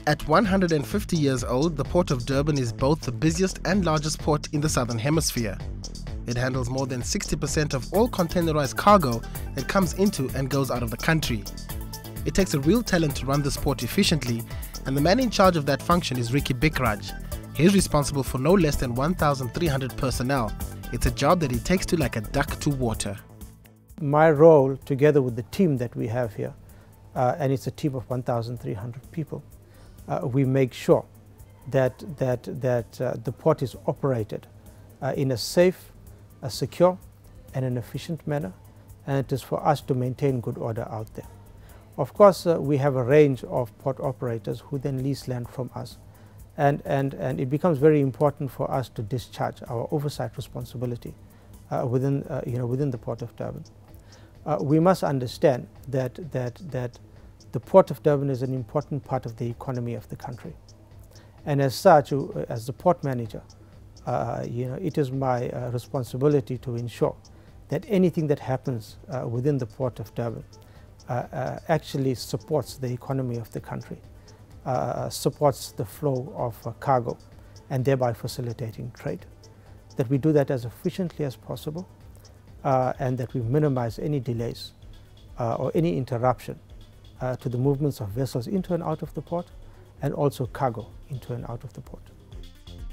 At 150 years old, the Port of Durban is both the busiest and largest port in the Southern Hemisphere. It handles more than 60% of all containerized cargo that comes into and goes out of the country. It takes a real talent to run this port efficiently, and the man in charge of that function is Ricky Bhikraj. He's responsible for no less than 1,300 personnel. It's a job that he takes to like a duck to water. My role, together with the team that we have here, and it's a team of 1,300 people, we make sure that the port is operated in a safe, a secure and an efficient manner, and it is for us to maintain good order out there. Of course, we have a range of port operators who then lease land from us, and it becomes very important for us to discharge our oversight responsibility within the Port of Durban. We must understand that the Port of Durban is an important part of the economy of the country, and as such, as the port manager, it is my responsibility to ensure that anything that happens within the Port of Durban actually supports the economy of the country, supports the flow of cargo, and thereby facilitating trade. That we do that as efficiently as possible, and that we minimize any delays or any interruption to the movements of vessels into and out of the port, and also cargo into and out of the port.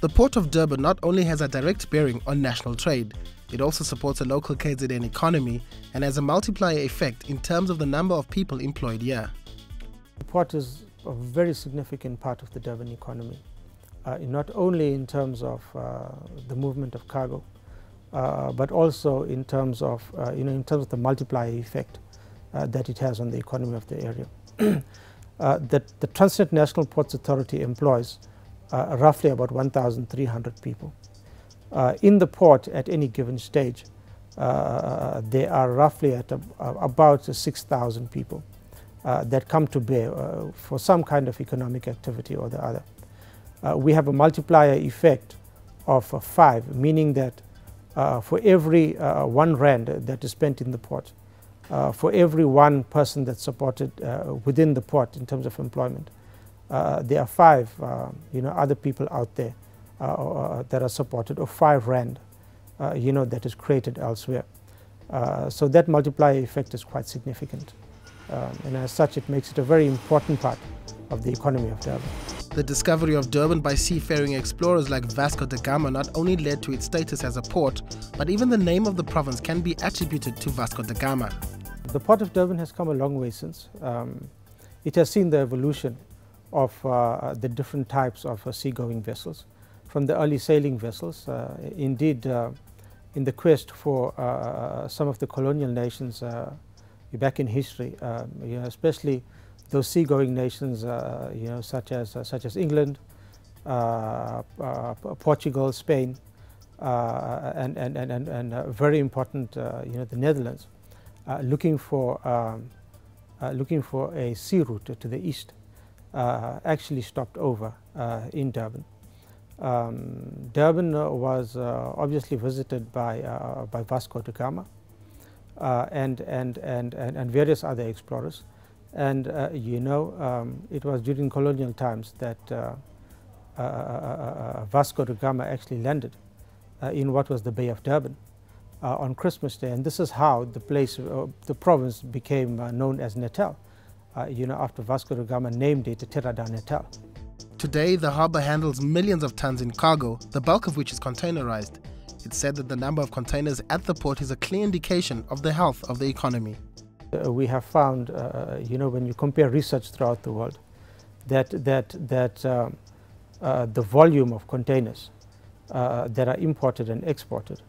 The Port of Durban not only has a direct bearing on national trade, it also supports a local KZN economy and has a multiplier effect in terms of the number of people employed here. The port is a very significant part of the Durban economy, not only in terms of the movement of cargo, but also in terms of the multiplier effect that it has on the economy of the area. The Transnet National Ports Authority employs roughly about 1,300 people. In the port at any given stage, there are roughly at about 6,000 people that come to bear for some kind of economic activity or the other. We have a multiplier effect of 5, meaning that for every 1 rand that is spent in the port, for every 1 person that's supported within the port in terms of employment, there are 5 other people out there that are supported, or 5 rand that is created elsewhere. So that multiplier effect is quite significant, and as such it makes it a very important part of the economy of Durban. The discovery of Durban by seafaring explorers like Vasco da Gama not only led to its status as a port, but even the name of the province can be attributed to Vasco da Gama. The Port of Durban has come a long way since. It has seen the evolution of the different types of seagoing vessels, from the early sailing vessels. Indeed, in the quest for some of the colonial nations back in history, especially those seagoing nations, such as England, Portugal, Spain, and very important, the Netherlands, looking for a sea route to the east, actually stopped over in Durban. Durban was obviously visited by Vasco da Gama and various other explorers, and it was during colonial times that Vasco da Gama actually landed in what was the Bay of Durban on Christmas Day, and this is how the place, the province, became known as Natal. After Vasco da Gama named it Terra da Natal. Today, the harbour handles millions of tons in cargo, the bulk of which is containerized. It's said that the number of containers at the port is a clear indication of the health of the economy. We have found, when you compare research throughout the world, that the volume of containers that are imported and exported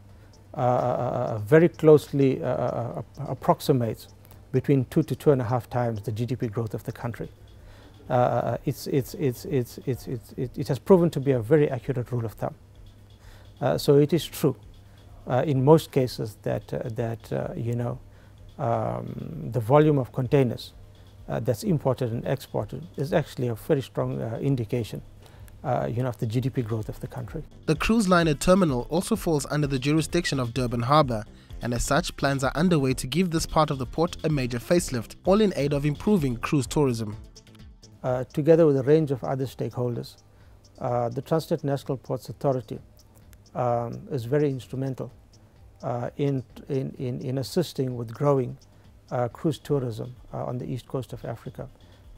very closely approximates between 2 to 2.5 times the GDP growth of the country. It has proven to be a very accurate rule of thumb. So it is true in most cases that the volume of containers that's imported and exported is actually a very strong indication of the GDP growth of the country. The cruise liner terminal also falls under the jurisdiction of Durban Harbour, and as such, plans are underway to give this part of the port a major facelift, all in aid of improving cruise tourism. together with a range of other stakeholders. The Transnet National Ports Authority is very instrumental in assisting with growing cruise tourism on the east coast of Africa,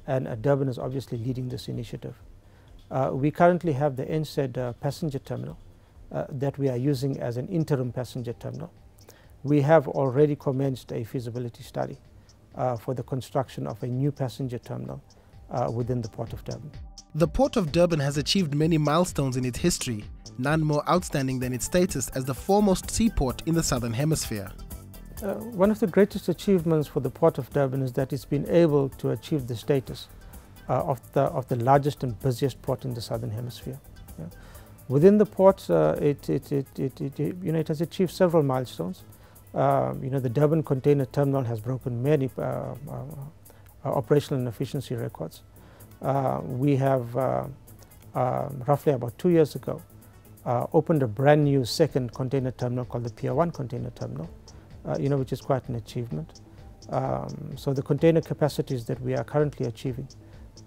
and Durban is obviously leading this initiative. We currently have the NZ passenger terminal that we are using as an interim passenger terminal. We have already commenced a feasibility study for the construction of a new passenger terminal within the Port of Durban. The Port of Durban has achieved many milestones in its history, none more outstanding than its status as the foremost seaport in the Southern Hemisphere. One of the greatest achievements for the Port of Durban is that it's been able to achieve the status of the largest and busiest port in the Southern Hemisphere. Yeah. Within the port, it has achieved several milestones. The Durban Container Terminal has broken many operational and efficiency records. We have, roughly about 2 years ago, opened a brand new second container terminal called the Pier 1 Container Terminal, which is quite an achievement. So the container capacities that we are currently achieving,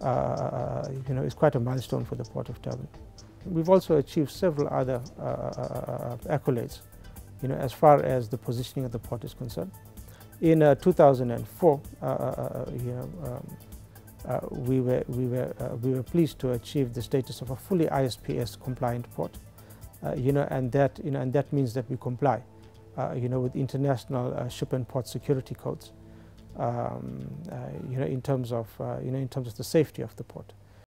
is quite a milestone for the Port of Durban. We've also achieved several other accolades, as far as the positioning of the port is concerned. In 2004, we were pleased to achieve the status of a fully ISPS compliant port, and that means that we comply, with international ship and port security codes, in terms of the safety of the port.